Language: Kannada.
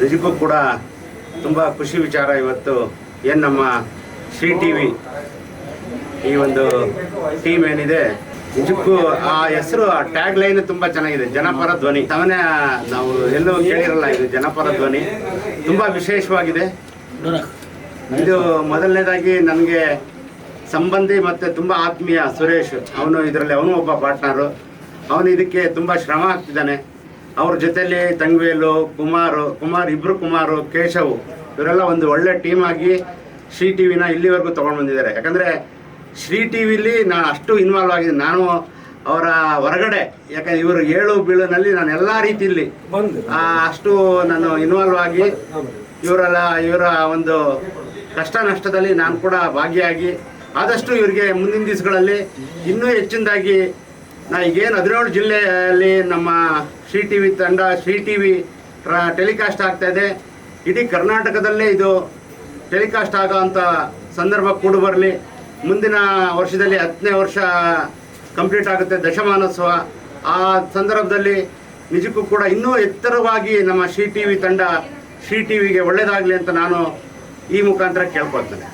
ನಿಜಕ್ಕೂ ಕೂಡ ತುಂಬ ಖುಷಿ ವಿಚಾರ. ಇವತ್ತು ಏನು ನಮ್ಮ ಶ್ರೀ ಟಿ ವಿ ಈ ಒಂದು ಟೀಮ್ ಏನಿದೆ, ನಿಜಕ್ಕೂ ಆ ಹೆಸರು, ಆ ಟ್ಯಾಗ್ ಲೈನ್ ತುಂಬ ಚೆನ್ನಾಗಿದೆ, ಜನಪರ ಧ್ವನಿ. ಸಾಮಾನ್ಯ ನಾವು ಎಲ್ಲೂ ಕೇಳಿರಲ್ಲ, ಇದು ಜನಪರ ಧ್ವನಿ ತುಂಬ ವಿಶೇಷವಾಗಿದೆ. ಇದು ಮೊದಲನೇದಾಗಿ ನನಗೆ ಸಂಬಂಧಿ ಮತ್ತು ತುಂಬ ಆತ್ಮೀಯ ಸುರೇಶ್, ಅವನು ಒಬ್ಬ ಪಾರ್ಟ್ನರು. ಅವನು ಇದಕ್ಕೆ ತುಂಬ ಶ್ರಮ ಆಗ್ತಿದ್ದಾನೆ. ಅವ್ರ ಜೊತೆಯಲ್ಲಿ ತಂಗವೇಲು, ಕುಮಾರ್ ಇಬ್ಬರು ಕುಮಾರು, ಕೇಶವ್, ಇವರೆಲ್ಲ ಒಂದು ಒಳ್ಳೆ ಟೀಮ್ ಆಗಿ ಶ್ರೀ ಟಿ ವಿನ ಇಲ್ಲಿವರೆಗೂ ತೊಗೊಂಡು ಬಂದಿದ್ದಾರೆ. ಯಾಕಂದರೆ ಶ್ರೀ ಟಿ ವಿಲಿ ನಾನು ಅಷ್ಟು ಇನ್ವಾಲ್ವ್ ಆಗಿದ್ದೀನಿ. ನಾನು ಅವರ ಹೊರಗಡೆ, ಯಾಕಂದರೆ ಇವರು ಏಳು ಬೀಳಿನಲ್ಲಿ ನಾನು ಎಲ್ಲ ರೀತಿಯಲ್ಲಿ ಅಷ್ಟು ನಾನು ಇನ್ವಾಲ್ವ್ ಆಗಿ ಇವರ ಒಂದು ಕಷ್ಟ ನಷ್ಟದಲ್ಲಿ ನಾನು ಕೂಡ ಭಾಗಿಯಾಗಿ ಆದಷ್ಟು ಇವರಿಗೆ ಮುಂದಿನ ದಿವಸಗಳಲ್ಲಿ ಇನ್ನೂ ಹೆಚ್ಚಿನದಾಗಿ ಈಗೇನು 17 ಜಿಲ್ಲೆಯಲ್ಲಿ ನಮ್ಮ ಶ್ರೀ ಟಿ ವಿ ತಂಡ, ಶ್ರೀ ಟಿ ವಿ ಟೆಲಿಕಾಸ್ಟ್ ಆಗ್ತಾಯಿದೆ. ಇಡೀ ಕರ್ನಾಟಕದಲ್ಲೇ ಇದು ಟೆಲಿಕಾಸ್ಟ್ ಆಗೋವಂಥ ಸಂದರ್ಭ ಕೂಡ ಬರಲಿ. ಮುಂದಿನ ವರ್ಷದಲ್ಲಿ 10ನೇ ವರ್ಷ ಕಂಪ್ಲೀಟ್ ಆಗುತ್ತೆ, ದಶಮಾನೋತ್ಸವ. ಆ ಸಂದರ್ಭದಲ್ಲಿ ನಿಜಕ್ಕೂ ಕೂಡ ಇನ್ನೂ ಎತ್ತರವಾಗಿ ನಮ್ಮ ಶ್ರೀ ಟಿ ವಿ ತಂಡ, ಶ್ರೀ ಟಿ ವಿಗೆ ಒಳ್ಳೆಯದಾಗಲಿ ಅಂತ ನಾನು ಈ ಮುಖಾಂತರ ಕೇಳ್ಕೊಳ್ತೇನೆ.